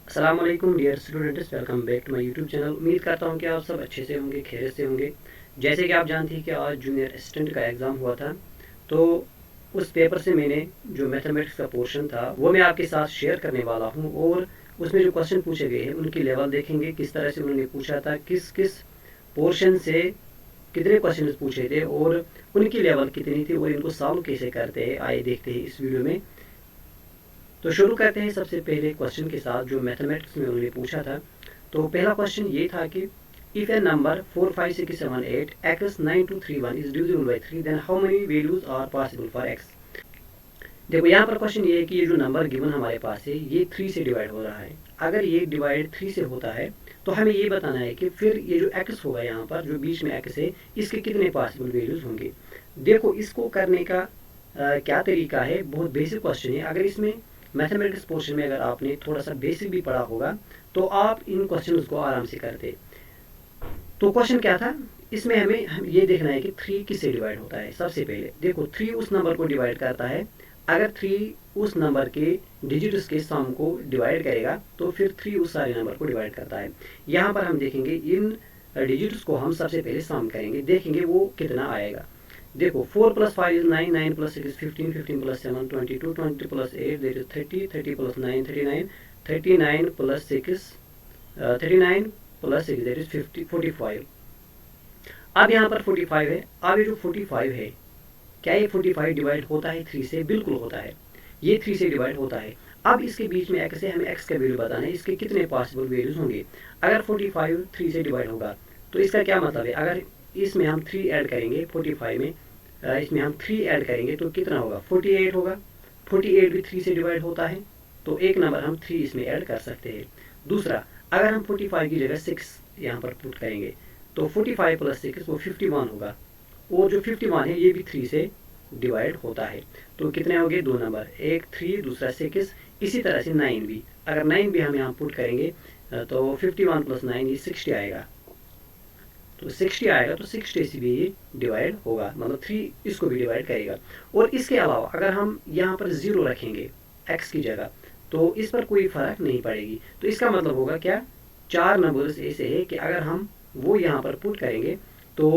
अस्सलाम वालेकुम dear students, welcome back to my YouTube channel. उम्मीद करता हूँ कि आप सब अच्छे से होंगे, खैरियत से होंगे। जैसे कि आप जानते हैं कि आज जूनियर असिस्टेंट का एग्ज़ाम हुआ था, तो उस पेपर से मैंने जो मैथमेटिक्स का पोर्शन था वो मैं आपके साथ शेयर करने वाला हूँ। और उसमें जो क्वेश्चन पूछे गए हैं उनकी लेवल देखेंगे, किस तरह से उन्होंने पूछा था, किस किस पोर्शन से कितने क्वेश्चन पूछे थे और उनकी लेवल कितनी थी और इनको सॉल्व कैसे करते हैं, आइए देखते हैं इस वीडियो में। तो शुरू करते हैं सबसे पहले क्वेश्चन के साथ जो मैथमेटिक्स में उन्होंने पूछा था। तो पहला क्वेश्चन ये था कि if A number 4 5 6 7 8 x 9 2 3 1 is divisible by 3 then how many values are possible for x। देखो यहाँ पर क्वेश्चन ये है कि ये जो नंबर गिवन हमारे पास है ये 3 से डिवाइड हो रहा है। अगर ये डिवाइड 3 से होता है तो हमें ये बताना है कि फिर ये जो x होगा यहाँ पर जो बीच में x है इसके कितने पॉसिबल वैल्यूज होंगे। देखो इसको करने का क्या तरीका है, बहुत बेसिक क्वेश्चन है। अगर इसमें मैथमेटिक्स पोर्शन में अगर आपने थोड़ा सा बेसिक भी पढ़ा होगा तो आप इन क्वेश्चंस को आराम से करते। तो क्वेश्चन क्या था, इसमें हमें ये देखना है कि 3 किससे डिवाइड होता है। सबसे पहले देखो 3 उस नंबर को डिवाइड करता है, अगर 3 उस नंबर के डिजिट्स के सम को डिवाइड करेगा तो फिर 3 उस सारे नंबर को डिवाइड करता है। यहाँ पर हम देखेंगे इन डिजिट्स को हम सबसे पहले सम करेंगे, देखेंगे वो कितना आएगा। देखो 4 + 5 is 9, 9 + 6 is 15, 15 + 7 22, 20 + 8 that is 30, 30 + 9 39, 39 + 6 39 + 6 that is 50 45। अब यहाँ पर 45 है। अब ये जो 45 है, क्या ये 45 डिवाइड होता है 3 से? बिल्कुल होता है, ये 3 से डिवाइड होता है। अब इसके बीच में x है, हमें x का वैल्यू बताना है, इसके कितने पॉसिबल वैल्यूज होंगे। अगर 45 3 से डिवाइड होगा तो इसका क्या मतलब है, अगर इसमें हम 3 ऐड करेंगे 45 में, इसमें हम 3 ऐड करेंगे तो कितना होगा, 48 होगा। 48 भी 3 से डिवाइड होता है तो एक नंबर हम 3 इसमें ऐड कर सकते हैं। दूसरा, अगर हम 45 की जगह 6 यहाँ पर पुट करेंगे तो 45 + 6 वो 51 होगा। और जो 51 है ये भी 3 से डिवाइड होता है। तो कितने हो गए, दो नंबर, एक 3 दूसरा 6। इसी तरह से 9 भी, अगर 9 भी हम यहाँ पुट करेंगे तो 51 + 9 ये 60 आएगा। तो 60 आएगा तो 60 से भी ये डिवाइड होगा, मतलब 3 इसको भी डिवाइड करेगा। और इसके अलावा अगर हम यहाँ पर 0 रखेंगे x की जगह तो इस पर कोई फर्क नहीं पड़ेगी। तो इसका मतलब होगा क्या, 4 नंबर्स ऐसे है कि अगर हम वो यहाँ पर पुट करेंगे तो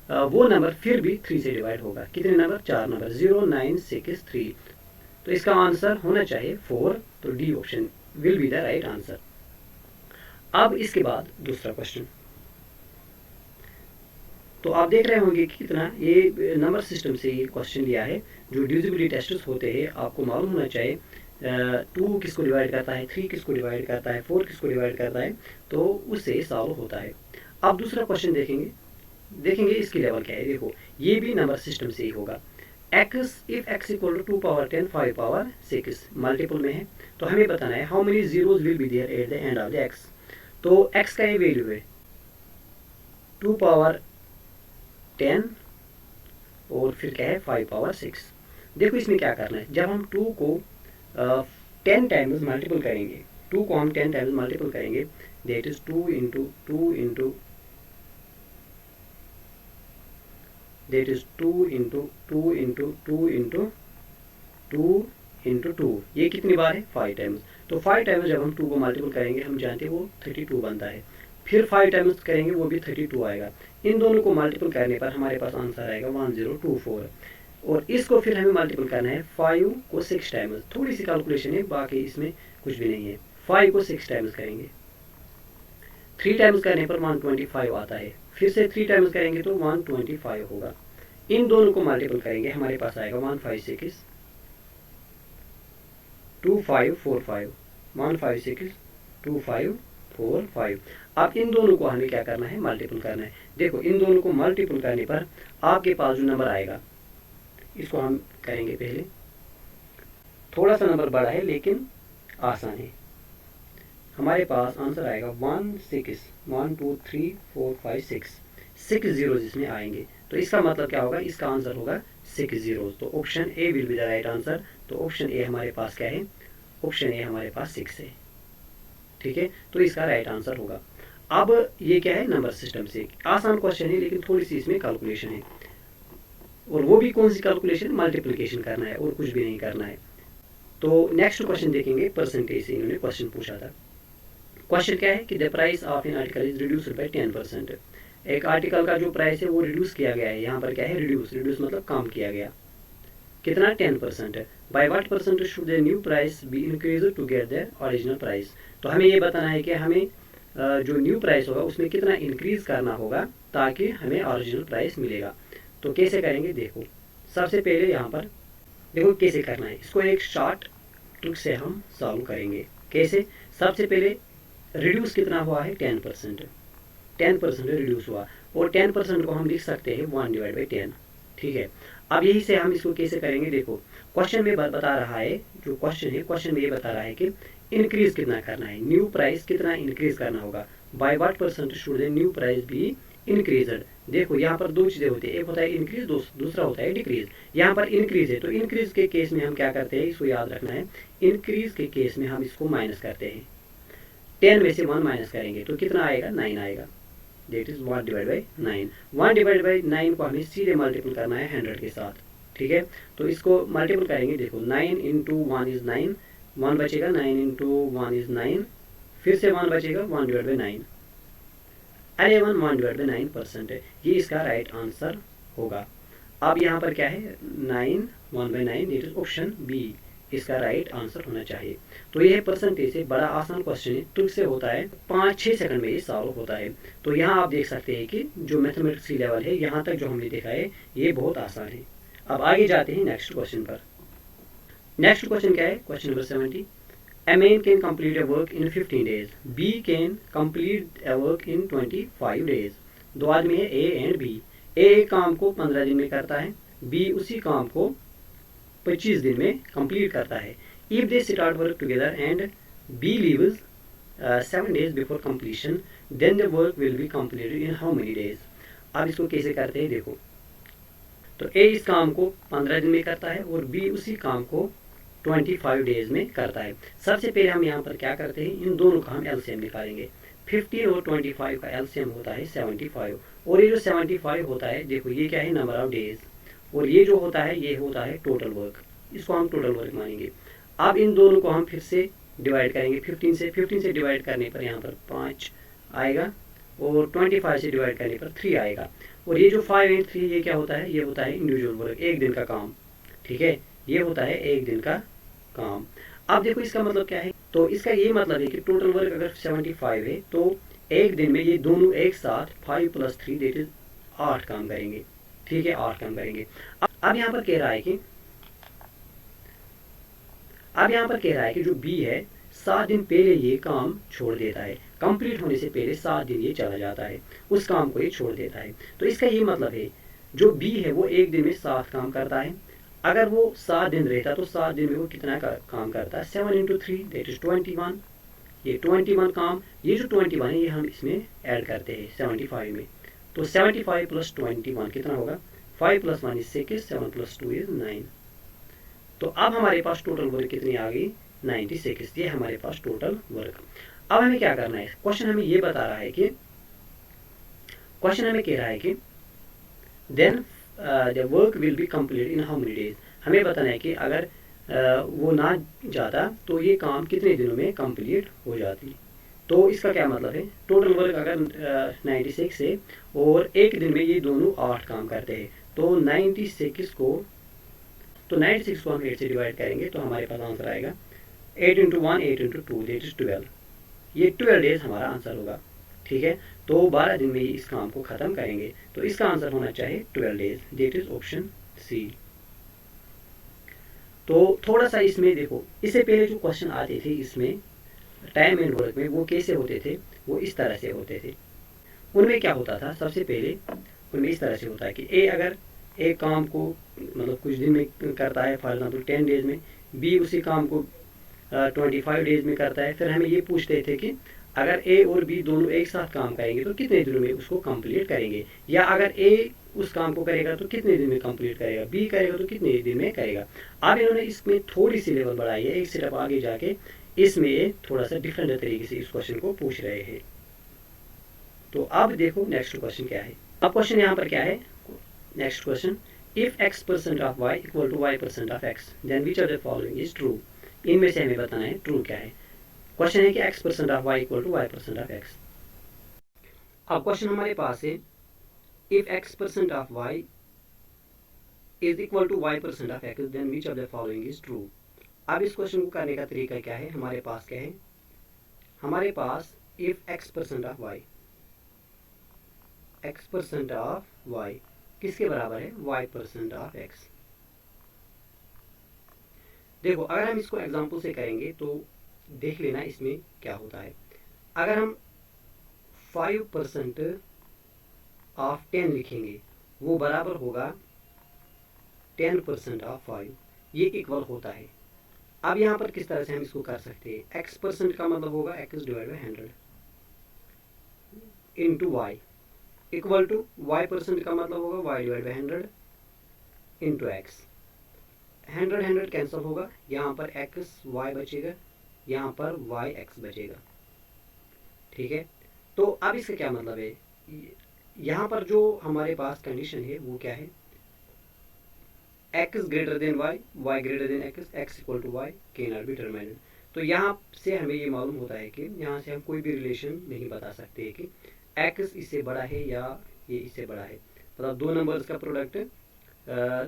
वो नंबर फिर भी 3 से डिवाइड होगा। कितने नंबर, 4 नंबर, 0 9 6 3। तो इसका आंसर होना चाहिए 4। तो D option will be the right answer. अब इसके बाद दूसरा क्वेश्चन, तो आप देख रहे होंगे कि कितना ये नंबर सिस्टम से ये क्वेश्चन लिया है। जो डिविजिबिलिटी टेस्ट्स होते हैं आपको मालूम होना चाहिए 2 किसको डिवाइड करता है, 3 किसको डिवाइड करता है, 4 किसको डिवाइड करता है, तो उससे सॉल्व होता है। अब दूसरा क्वेश्चन देखेंगे इसकी लेवल क्या है। देखो ये भी नंबर सिस्टम से ही होगा। x if x equal to 2 power 10 5 power 6 multiple में है तो हमें बताना है how many zeros will be there at the end of the x। तो x का ये वैल्यू है 2 पावर 10 और फिर क्या है 5 पावर 6। देखो इसमें क्या करना है, जब हम 2 को 10 टाइम्स मल्टीपल करेंगे, 2 को हम 10 टाइम्स मल्टीपल करेंगे, that is 2 into 2 into that is 2 into 2 into 2 into 2 into 2, ये कितनी बार है, 5 टाइम्स। तो 5 टाइम्स जब हम 2 को मल्टीपल करेंगे हम जानते हैं वो 32 बनता है। फिर 5 टाइम्स करेंगे वो भी 32 आएगा। इन दोनों को मल्टीपल करने पर हमारे पास आंसर आएगा 1024। और इसको फिर हमें मल्टीपल करना है 5 को 6 टाइम्स। थोड़ी सी कैलकुलेशन है, बाकी इसमें कुछ भी नहीं है। 5 को 6 टाइम्स करेंगे, 3 टाइम्स करने पर 125 आता है। फिर से 3 टाइम्स करेंगे तो 125 होगा। इन दोनों को मल्टीपल करेंगे हमारे पास आएगा 156 2545, 156 2545। अब इन दोनों को हमें क्या करना है, मल्टीपल करना है। देखो इन दोनों को मल्टीपल करने पर आपके पास जो नंबर आएगा इसको हम करेंगे पहले, थोड़ा सा नंबर बड़ा है लेकिन आसान है। हमारे पास आंसर आएगा 1 6 1 2 3 4 5 6 6 जीरो इसमें आएंगे। तो इसका मतलब क्या होगा, इसका आंसर होगा 6 जीरोज। तो option A will be the right answer. तो ऑप्शन ए हमारे पास क्या है, ऑप्शन ए हमारे पास 6 है। ठीक है, तो इसका राइट आंसर होगा। अब ये क्या है, नंबर सिस्टम से आसान क्वेश्चन है लेकिन थोड़ी सी इसमें कैलकुलेशन है। और वो भी कौन सी कैलकुलेशन, मल्टीप्लिकेशन करना है और कुछ भी नहीं करना है। तो नेक्स्ट क्वेश्चन देखेंगे, परसेंटेज से इन्होंने क्वेश्चन पूछा था। क्वेश्चन क्या है कि the price of an article is reduced by 10%। एक आर्टिकल का जो प्राइस है वो रिड्यूस किया गया है, यहाँ पर क्या है रिड्यूस, रिड्यूस मतलब कम किया गया, कितना 10%। By what percent should the new price be increase to get the original price. तो हमें ये बताना है कि हमें जो न्यू प्राइस होगा उसमें कितना इंक्रीज करना होगा ताकि हमें ओरिजिनल प्राइस मिलेगा। तो कैसे करेंगे देखो, सबसे पहले यहाँ पर देखो कैसे करना है, इसको एक शॉर्ट ट्रिक से हम सॉल्व करेंगे। कैसे, सबसे पहले रिड्यूस कितना हुआ है 10%, 10% रिड्यूस हुआ और 10% को हम लिख सकते हैं 1/10। ठीक है, अब यही से हम इसको कैसे करेंगे देखो, क्वेश्चन में बता रहा है, जो क्वेश्चन है क्वेश्चन में ये बता रहा है कि इंक्रीज कितना करना है, न्यू प्राइस कितना इंक्रीज करना होगा, bye what percent should the new price be increased. देखो यहाँ पर दो चीजें होती है, एक होता है इंक्रीज, दूसरा होता है डिक्रीज। यहाँ पर इंक्रीज है तो इंक्रीज के केस में हम क्या करते हैं, इसको याद रखना है, इंक्रीज के केस में हम इसको माइनस करते हैं, 10 में से 1 माइनस करेंगे तो कितना आएगा, 9 आएगा, दैट इज 1/9। 1/9 को हमें सीधे मल्टीपल करना है 100 के साथ। ठीक है, तो इसको मल्टीपल करेंगे, देखो 9 × 1 इज 9, 1 बचेगा, 9 × 1 इज 9, फिर से 1 बचेगा, 1/9, 11 1/9% है, ये इसका राइट आंसर होगा। अब यहाँ पर क्या है 9 1/9, दैट इज ऑप्शन बी इसका राइट आंसर होना चाहिए। तो यह परसेंटेज से बड़ा आसान क्वेश्चन है, ट्रिक से होता है, 5-6 सेकंड में ये सॉल्व होता है। तो यहाँ आप देख सकते हैं कि जो मैथमेटिक्स की लेवल है यहाँ तक जो हमने देखा है ये बहुत आसान है। अब आगे जाते हैं नेक्स्ट क्वेश्चन पर। नेक्स्ट क्वेश्चन क्या है, question number 70। A man can complete a work in 15 days. B can complete a work in 25 days. दो आदमी है A एंड B। A एक काम को 15 दिन में करता है, B उसी काम को 25 दिन में कंप्लीट करता है। If they start work together and B leaves 7 days before completion, then the work will be completed in how many days? अब इसको कैसे करते हैं देखो, तो A इस काम को 15 दिन में करता है और B उसी काम को 25 डेज में करता है। सबसे पहले हम यहाँ पर क्या करते हैं, इन दोनों का हम एलसीएम निकालेंगे। 15 और 25 का एलसीएम होता है 75, और ये जो 75 होता है देखो ये क्या है नंबर ऑफ डेज, और ये जो होता है ये होता है टोटल वर्क, इसको हम टोटल वर्क मानेंगे। अब इन दोनों को हम फिर से डिवाइड करेंगे 15 से डिवाइड करने पर यहाँ पर 5 आएगा और 25 से डिवाइड करने पर 3 आएगा। और ये जो 5 एंड 3 ये क्या होता है, ये होता है इंडिविजुअल वर्क, एक दिन का काम। ठीक है, ये होता है एक दिन का काम। अब देखो इसका मतलब क्या है, तो इसका ये मतलब है कि टोटल वर्क अगर 75 है तो एक दिन में ये दोनों एक साथ 5 + 3 दैट इज 8 काम करेंगे। ठीक है, 8 काम करेंगे। अब यहाँ पर कह रहा है कि जो बी है 7 दिन पहले ये काम छोड़ देता है, कंप्लीट होने से पहले 7 दिन ये चला जाता है, उस काम को ये छोड़ देता है। तो इसका ये मतलब है जो बी है वो एक दिन में 7 काम करता है, अगर वो 7 दिन रहता तो 7 दिन में वो कितना काम करता है, 7 × 3 दैट इज 21। ये 21 काम, ये जो 21 है ये हम इसमें ऐड करते हैं 75 में, तो 75 + 21 कितना होगा, 5 + 1 is 6, 7 + 2 is 9। तो अब हमारे पास टोटल वर्क कितनी आ गई, 96। ये हमारे पास टोटल वर्क। अब हमें क्या करना है, क्वेश्चन हमें ये बता रहा है कि क्वेश्चन हमें कह रहा है कि then the work will be complete in how many days. हमें बताना है कि अगर वो ना जाता तो ये काम कितने दिनों में कंप्लीट हो जाती। तो इसका क्या मतलब है, टोटल वर्क अगर 96 है और एक दिन में ये दोनों 8 काम करते हैं, तो 96 को हम 8 से डिवाइड करेंगे तो हमारे पास आंसर आएगा 8 × 1 8 × 2 दैट इज 12। ये 12 डेज हमारा आंसर होगा। ठीक है, तो 12 दिन में ही इस काम को ख़त्म करेंगे, तो इसका आंसर होना चाहिए 12 days, that is option C. तो थोड़ा सा इसमें देखो, इससे पहले जो क्वेश्चन आते थे इसमें टाइम एंड वर्क में, वो कैसे होते थे, वो इस तरह से होते थे। उनमें क्या होता था, सबसे पहले उनमें इस तरह से होता है कि ए अगर एक काम को मतलब कुछ दिन में करता है, फॉर एग्जाम्पल 10 डेज में, बी उसी काम को 25 डेज में करता है। फिर हमें ये पूछते थे कि अगर ए और बी दोनों एक साथ काम करेंगे तो कितने दिनों में उसको कंप्लीट करेंगे, या अगर ए उस काम को करेगा तो कितने दिन में कंप्लीट करेगा, बी करेगा तो कितने दिन में करेगा। अब इन्होंने इसमें थोड़ी सी लेवल बढ़ाई है, एक स्टेप आगे जाके इसमें थोड़ा सा डिफरेंट तरीके से इस क्वेश्चन को पूछ रहे हैं। तो अब देखो नेक्स्ट क्वेश्चन क्या है। अब क्वेश्चन यहाँ पर क्या है, next question, if x% of y = y% of x, then which of the following is true. इनमें से हमें बताना है ट्रू क्या है। क्वेश्चन है कि x% of y equal to y% of x। अब क्वेश्चन हमारे पास है if x% of y is equal to y% of x then which of the following is true. अब इस क्वेश्चन को करने का तरीका क्या है, हमारे पास क्या है, हमारे पास if x% of y, x% of y किसके बराबर है, y% ऑफ x। देखो अगर हम इसको एग्जांपल से करेंगे तो देख लेना इसमें क्या होता है। अगर हम 5% ऑफ 10 लिखेंगे वो बराबर होगा 10% ऑफ 5, ये इक्वल होता है। अब यहाँ पर किस तरह से हम इसको कर सकते हैं, x% का मतलब होगा x divide by 100 into y equal to y% का मतलब होगा y divide by 100 into x. 100 cancel होगा, यहाँ पर x y बचेगा, यहाँ पर y x बचेगा। ठीक है, तो अब इसका क्या मतलब है, यहाँ पर जो हमारे पास कंडीशन है वो क्या है, x greater than y, y greater than x, x equal to y can not be determined. तो यहाँ से हमें ये मालूम होता है कि यहाँ से हम कोई भी रिलेशन नहीं बता सकते कि x इससे बड़ा है या ये इससे बड़ा है, मतलब दो नंबर्स का प्रोडक्ट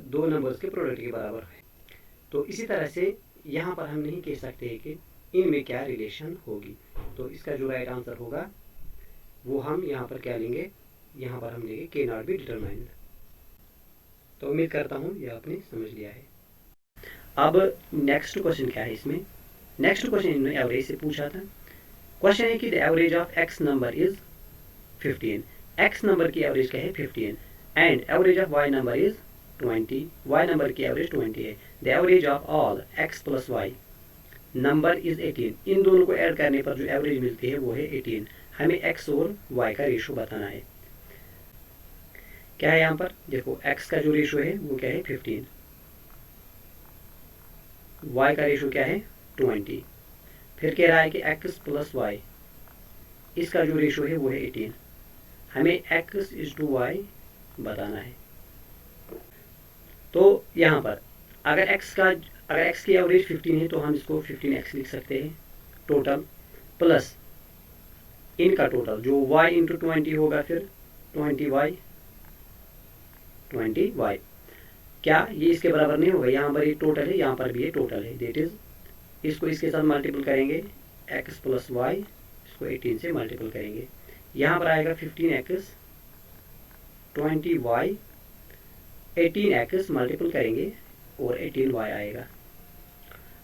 दो नंबर्स के प्रोडक्ट के बराबर है। तो इसी तरह से यहाँ पर हम नहीं कह सकते कि इनमें क्या रिलेशन होगी। तो इसका जो राइट आंसर होगा वो हम यहाँ पर क्या लेंगे, यहाँ पर हम लेंगे के नॉट बी डिटरमाइंड। तो उम्मीद करता हूँ ये आपने समझ लिया है। अब नेक्स्ट क्वेश्चन क्या है, इसमें नेक्स्ट क्वेश्चन इन्होंने एवरेज से पूछा था। क्वेश्चन है कि the average of x number is 15, x number की एवरेज क्या है 15 and average of y number is 20, y number की एवरेज 20 है। The average of all x plus y number is 18, इन दोनों को ऐड करने पर जो एवरेज मिलती है वो है 18। हमें x और y का रेशो बताना है। क्या है यहाँ पर देखो, x का जो रेशो है वो क्या है 15, y का रेशो क्या है 20, फिर कह रहा है कि x प्लस वाई इसका जो रेशो है वो है 18। हमें x इज टू वाई बताना है। तो यहाँ पर अगर x की एवरेज 15 है तो हम इसको 15x लिख सकते हैं टोटल, प्लस इनका टोटल जो y इंटू 20 होगा, फिर 20y। क्या ये इसके बराबर नहीं होगा, यहाँ पर ये टोटल है, यहाँ पर भी ये टोटल है, दैट इज इसको इसके साथ मल्टीपल करेंगे x प्लस वाई, इसको 18 से मल्टीपल करेंगे, यहाँ पर आएगा 15x 20y, 18x मल्टीपल करेंगे और 18y आएगा।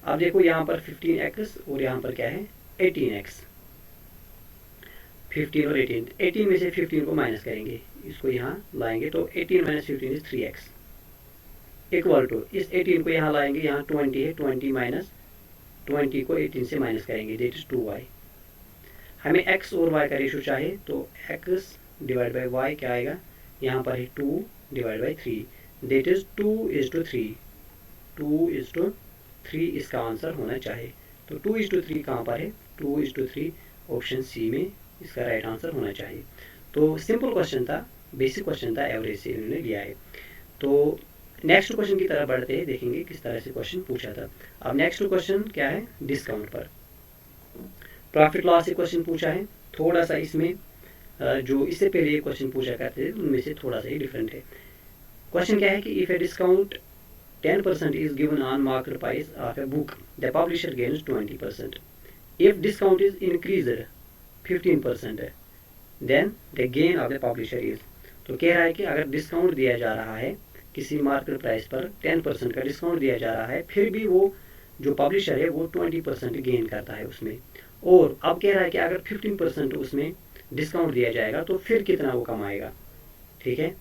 अब देखो यहाँ पर 15x और यहाँ पर क्या है 18x, 15 और 18 में से 15 को माइनस करेंगे, इसको यहाँ लाएंगे तो 18 minus 15 is 3x equal to इस 18 को यहाँ लाएंगे, यहाँ 20 है, 20 माइनस 20 को 18 से माइनस करेंगे, दैट इज 2y। हमें x और y का रेशो चाहिए तो x डिवाइड बाई y क्या आएगा, यहाँ पर है 2 डिवाइड बाई 3, दैट इज 2:3, 2:3 इसका आंसर होना चाहिए। तो 2:3 कहाँ पर है, 2:3 ऑप्शन सी में इसका राइट आंसर होना चाहिए। तो सिंपल क्वेश्चन था, बेसिक क्वेश्चन था, एवरेज से इन्होंने लिया है। तो नेक्स्ट क्वेश्चन की तरफ बढ़ते हैं, देखेंगे किस तरह से क्वेश्चन पूछा था। अब नेक्स्ट क्वेश्चन क्या है, डिस्काउंट पर प्रॉफिट लॉस से क्वेश्चन पूछा है। थोड़ा सा इसमें जो इससे पहले ये क्वेश्चन पूछा करते थे उनमें से थोड़ा सा ही डिफरेंट है। क्वेश्चन क्या है कि if a discount 10% is given on market price of a book, the publisher gains 20%. If discount is increased 15%, then the gain of the publisher is। तो कह रहा है कि अगर डिस्काउंट दिया जा रहा है किसी मार्केट प्राइस पर 10% का डिस्काउंट दिया जा रहा है, फिर भी वो जो पब्लिशर है वो 20% गेन करता है उसमें। और अब कह रहा है कि अगर 15% उसमें डिस्काउंट दिया जाएगा तो फिर कितना वो कमाएगा। ठीक है,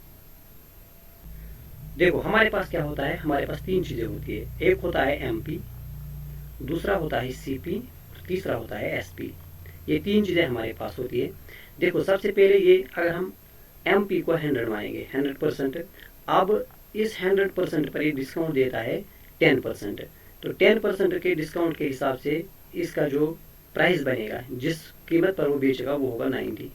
देखो हमारे पास क्या होता है, हमारे पास तीन चीज़ें होती है, एक होता है एमपी, दूसरा होता है सीपी, तीसरा होता है एसपी। ये तीन चीज़ें हमारे पास होती है। देखो सबसे पहले ये अगर हम एमपी को 100 मानेंगे 100%, अब इस 100% पर ये डिस्काउंट देता है 10%, तो 10% के डिस्काउंट के हिसाब से इसका जो प्राइस बनेगा, जिस कीमत पर वो बेचेगा वो होगा 90।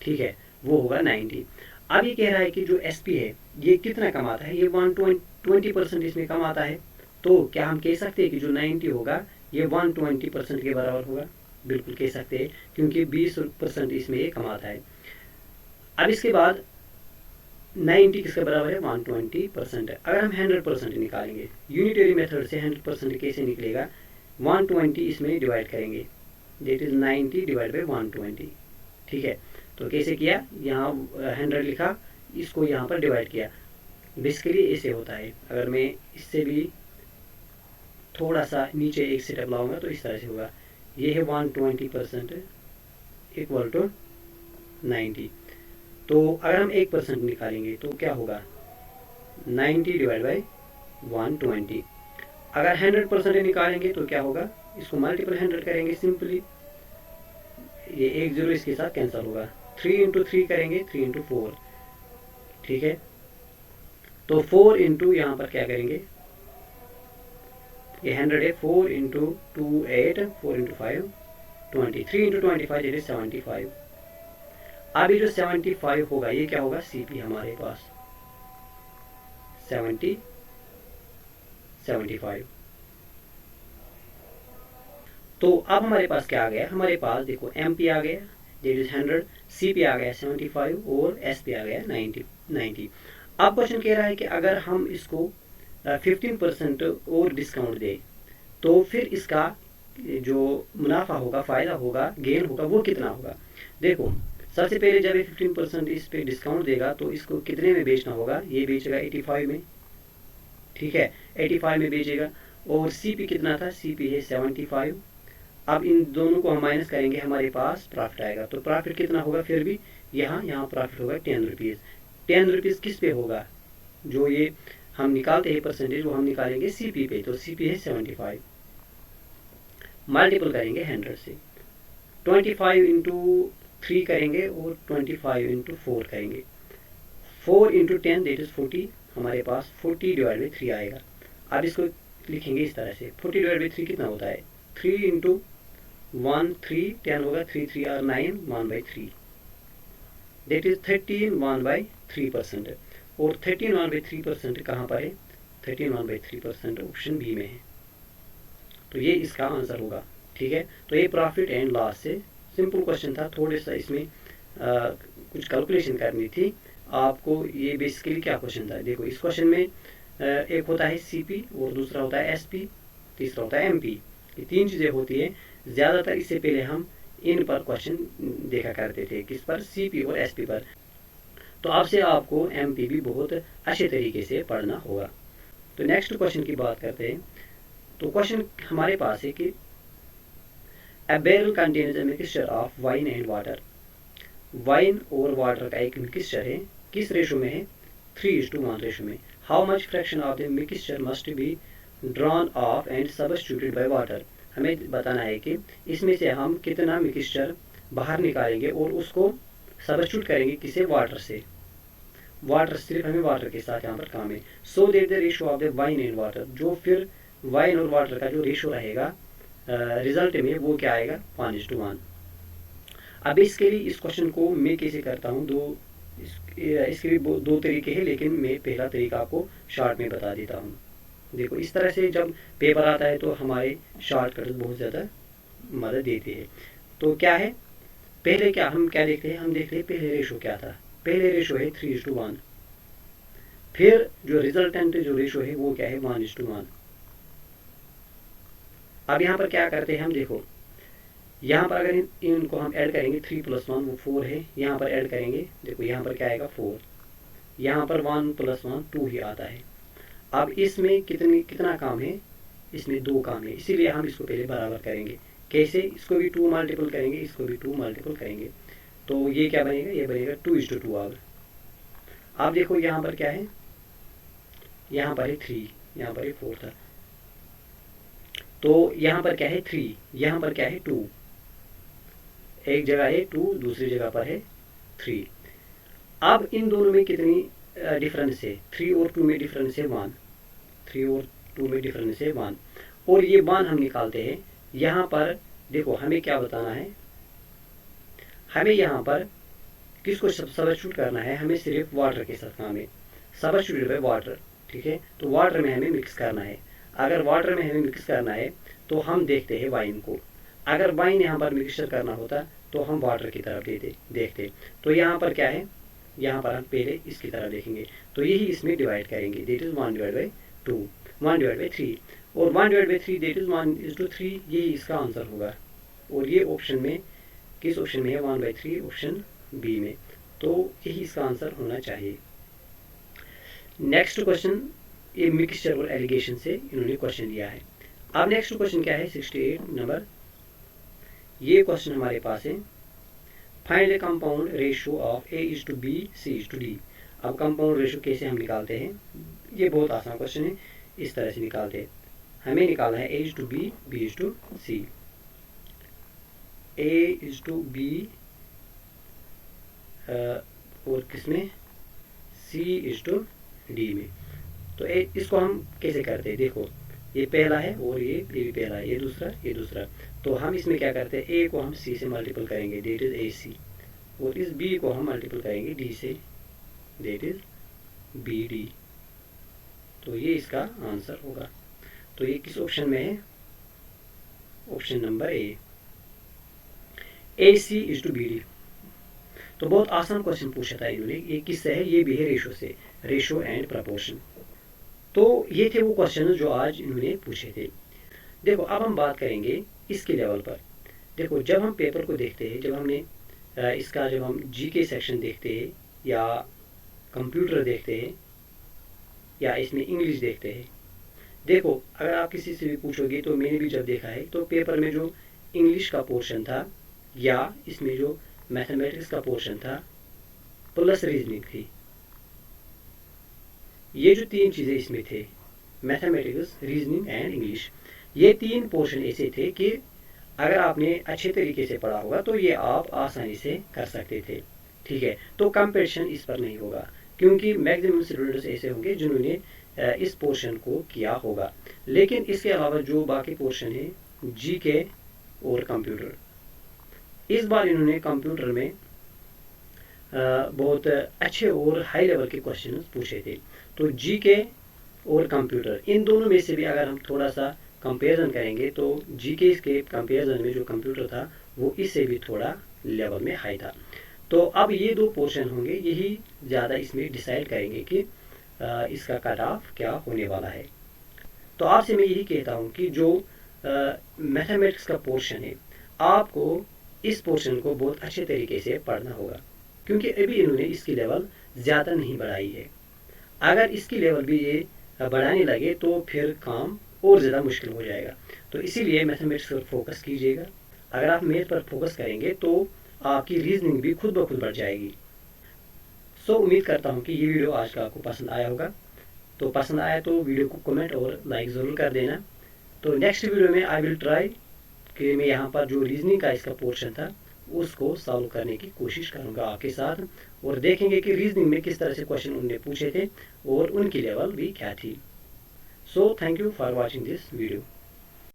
ठीक है, वो होगा 90। अब ये कह रहा है कि जो एसपी है ये कितना कमाता है, ये 120% इसमें कमाता है। तो क्या हम कह सकते हैं कि जो 90 होगा ये 120% के बराबर होगा। बिल्कुल कह सकते हैं, क्योंकि 20% इसमें ये कमाता है। अब इसके बाद 90 किसके बराबर है, 120% है। अगर हम 100% निकालेंगे, यूनिटरी मेथड से 100% कैसे निकलेगा, 120 इसमें डिवाइड करेंगे, दैट इज 90 डिवाइड बाई 120। ठीक है, तो कैसे किया, यहाँ 100 लिखा, इसको यहाँ पर डिवाइड किया। बेसिकली ऐसे होता है। अगर मैं इससे भी थोड़ा सा नीचे एक स्टेप लाऊंगा तो इस तरह से होगा। ये है 120% इक्वल टू 90। तो अगर हम 1% निकालेंगे तो क्या होगा, 90 डिवाइड बाई 120। अगर 100% निकालेंगे तो क्या होगा, इसको मल्टीपल 100 करेंगे सिंपली, ये 1 0 इसके साथ कैंसिल होगा। 3 इंटू 3 करेंगे, 3 इंटू 4। ठीक है, तो 4 इंटू यहाँ पर क्या करेंगे, ये 100 है, 4 into 2 8, 4 into 5 20, 3 into 25 it is 75। अब ये जो 75 होगा ये क्या होगा, सीपी हमारे पास 75। तो अब हमारे पास क्या आ गया, हमारे पास देखो एमपी आ गया दैट इज 100, सीपी आ गया 75 और एसपी आ गया 90। अब क्वेश्चन कह रहा है कि अगर हम इसको 15% और डिस्काउंट दे तो फिर इसका जो मुनाफा होगा, फायदा होगा, गेन होगा, वो कितना होगा। देखो सबसे पहले जब ये 15% इस पे डिस्काउंट देगा तो इसको कितने में बेचना होगा, ये बेचेगा 85 में। ठीक है, 85 में बेचेगा। और सीपी कितना था, सीपी है 75। अब इन दोनों को हम माइनस करेंगे, हमारे पास प्रॉफिट आएगा। तो प्रॉफिट कितना होगा, फिर भी यहाँ प्रॉफिट होगा 10 रुपीज़। 10 रुपीज़ किस पे होगा, जो ये हम निकालते हैं परसेंटेज, वो हम निकालेंगे सीपी पे। तो सीपी है 75, मल्टीपल करेंगे 100 से, 25 इंटू 3 करेंगे और 25 इंटू 4 करेंगे, 4 इंटू 10 दैट इज 40। हमारे पास 40 डिवाइड बाई 3 आएगा। अब इसको लिखेंगे इस तरह से, 40 डिवाइड बाई 3 कितना होता है, 3 इंटू 1 3, 10 होगा, 3 3 आर 9, 1/3 दैट इज 13 1/3%। और 13 1/3% कहाँ पर है, 13 1/3% ऑप्शन बी में है। तो ये इसका आंसर होगा। ठीक है, तो ये प्रॉफिट एंड लॉस से सिंपल क्वेश्चन था, थोड़ा सा इसमें कुछ कैलकुलेशन करनी थी आपको। ये बेसिकली क्या क्वेश्चन था, देखो इस क्वेश्चन में एक होता है सीपी और दूसरा होता है एसपी, तीसरा होता है एमपी। ये 3 चीज़ें होती है। ज़्यादातर इससे पहले हम इन पर क्वेश्चन देखा करते थे, किस पर, सीपी और एसपी पर। तो आपसे आपको एमपी भी बहुत अच्छे तरीके से पढ़ना होगा। तो नेक्स्ट क्वेश्चन की बात करते हैं। तो क्वेश्चन हमारे पास है कि A barrel contains a mixture of wine and water. Wine और वाटर का एक मिक्सचर है, किस रेशो में है, 3:1 रेशो में। How much fraction of the mixture must be drawn of and substituted by water. हमें बताना है कि इसमें से हम कितना मिक्सचर बाहर निकालेंगे और उसको सबस्टिट्यूट करेंगे किसे, वाटर से। वाटर, सिर्फ हमें वाटर के साथ यहाँ पर काम है। So that the ratio of the wine and water, जो फिर वाइन और वाटर का जो रेशो रहेगा रिजल्ट में, वो क्या आएगा, 5:1। अब इसके लिए इस क्वेश्चन को मैं कैसे करता हूँ, इसके भी 2 तरीके हैं, लेकिन मैं पहला तरीका आपको शॉर्ट में बता देता हूँ। देखो इस तरह से जब पेपर आता है तो हमारे शॉर्टकट बहुत ज़्यादा मदद देते हैं। तो क्या है, पहले क्या हम क्या देखते हैं, हम देखते हैं पहले रेशो क्या था। पहले रेशो है 3:1। फिर जो रिजल्टेंट जो रेशो है वो क्या है, 1:1। अब यहाँ पर क्या करते हैं हम, देखो यहाँ पर अगर इनको हम ऐड करेंगे, 3 + 1 वो 4 है, यहाँ पर ऐड करेंगे, देखो यहाँ पर क्या आएगा 4, यहाँ पर 1 + 1 2 ही आता है। अब इसमें कितना काम है, इसमें 2 काम है, इसीलिए हम इसको पहले बराबर करेंगे। कैसे, इसको भी 2 मल्टीपल करेंगे, इसको भी 2 मल्टीपल करेंगे, तो ये क्या बनेगा, ये बनेगा 2:2। अब देखो यहाँ पर क्या है, यहाँ पर है 3, यहाँ पर है 4 था, तो यहाँ पर क्या है 3, यहाँ पर क्या है 2, एक जगह है 2, दूसरी जगह पर है 3। अब इन दोनों में कितनी डिफरेंस है, 3 और 2 में डिफरेंस है 1, 3 और 2 में डिफरेंस है 1। और ये 1 हम निकालते हैं। यहाँ पर देखो हमें क्या बताना है, हमें यहाँ पर किसको सबस्टिट्यूट करना है, हमें सिर्फ वाटर के साथ काम है, सबस्टिट्यूट बाय वाटर। ठीक है, तो वाटर में हमें मिक्स करना है। अगर वाटर में हमें मिक्स करना है तो हम देखते हैं वाइन को। अगर वाइन यहाँ पर मिक्सचर करना होता तो हम वाटर की तरफ देखते। तो यहाँ पर क्या है, यहाँ पर हम पहले इसकी तरफ देखेंगे, तो यही इसमें डिवाइड करेंगे, दैट इज़ 1/2, 1/3, और 1/3 दैट इज़ 1:3, यही इसका आंसर होगा। और ये ऑप्शन में किस ऑप्शन में है, 1/3 ऑप्शन बी में, तो यही इसका आंसर होना चाहिए। नेक्स्ट क्वेश्चन, ये मिक्सचर और एलिगेशन से इन्होंने क्वेश्चन दिया है। अब नेक्स्ट क्वेश्चन क्या है, 68 नंबर, ये क्वेश्चन हमारे पास है, find the compound ratio of A:B C:D। अब कंपाउंड रेशियो कैसे हम निकालते हैं, ये बहुत आसान क्वेश्चन है, इस तरह से निकालते हैं। हमें निकालना है A:B B:C, A:B और किसमें, C:D में। तो इसको हम कैसे करते हैं, देखो ये पहला है और ये भी पहला है, ये दूसरा। तो हम इसमें क्या करते हैं, A को हम C से मल्टीपल करेंगे, दैट इज AC, और इस B को हम मल्टीपल करेंगे D से, दैट इज BD। तो ये इसका आंसर होगा। तो ये किस ऑप्शन में है, ऑप्शन नंबर A, AC:BD। तो बहुत आसान क्वेश्चन पूछा था इन्होंने, ये किससे है, ये भी है रेशो से, रेशो एंड प्रपोर्शन। तो ये थे वो क्वेश्चन जो आज इन्होंने पूछे थे। देखो अब हम बात करेंगे इसके लेवल पर। देखो जब हम पेपर को देखते हैं, जब हमने जब हम जीके सेक्शन देखते हैं या कंप्यूटर देखते हैं या इसमें इंग्लिश देखते हैं, देखो अगर आप किसी से भी पूछोगे, तो मैंने भी जब देखा है, तो पेपर में जो इंग्लिश का पोर्शन था या इसमें जो मैथमेटिक्स का पोर्शन था प्लस रीजनिंग थी, ये जो तीन चीज़ें इसमें थे, मैथमेटिक्स, रीजनिंग एंड इंग्लिश, ये तीन पोर्शन ऐसे थे कि अगर आपने अच्छे तरीके से पढ़ा होगा तो ये आप आसानी से कर सकते थे। ठीक है, तो कंपटीशन इस पर नहीं होगा, क्योंकि मैक्सिमम स्टूडेंट्स ऐसे होंगे जिन्होंने इस पोर्शन को किया होगा। लेकिन इसके अलावा जो बाकी पोर्शन है, जीके और कंप्यूटर, इस बार इन्होंने कंप्यूटर में बहुत अच्छे और हाई लेवल के क्वेश्चन पूछे थे। तो जीके और कंप्यूटर, इन दोनों में से भी अगर हम थोड़ा सा कंपैरिजन करेंगे, तो जीके के कंपैरिजन में जो कंप्यूटर था वो इससे भी थोड़ा लेवल में हाई था। तो अब ये दो पोर्शन होंगे, यही ज़्यादा इसमें डिसाइड करेंगे कि इसका कट ऑफ क्या होने वाला है। तो आपसे मैं यही कहता हूँ कि जो मैथमेटिक्स का पोर्शन है, आपको इस पोर्शन को बहुत अच्छे तरीके से पढ़ना होगा, क्योंकि अभी इन्होंने इसकी लेवल ज़्यादा नहीं बढ़ाई है। अगर इसकी लेवल भी ये बढ़ाने लगे तो फिर काम और ज़्यादा मुश्किल हो जाएगा। तो इसीलिए मैथमेटिक्स पर फोकस कीजिएगा। अगर आप मैथ पर फोकस करेंगे तो आपकी रीजनिंग भी खुद ब खुद बढ़ जाएगी। सो उम्मीद करता हूँ कि ये वीडियो आज का आपको पसंद आया होगा। तो पसंद आया तो वीडियो को कमेंट और लाइक ज़रूर कर देना। तो नेक्स्ट वीडियो में आई विल ट्राई कि मैं यहाँ पर जो रीजनिंग का इसका पोर्शन था उसको सॉल्व करने की कोशिश करूँगा आपके साथ, और देखेंगे कि रीजनिंग में किस तरह से क्वेश्चन उन्होंने पूछे थे और उनकी लेवल भी क्या थी। So thank you for watching this video.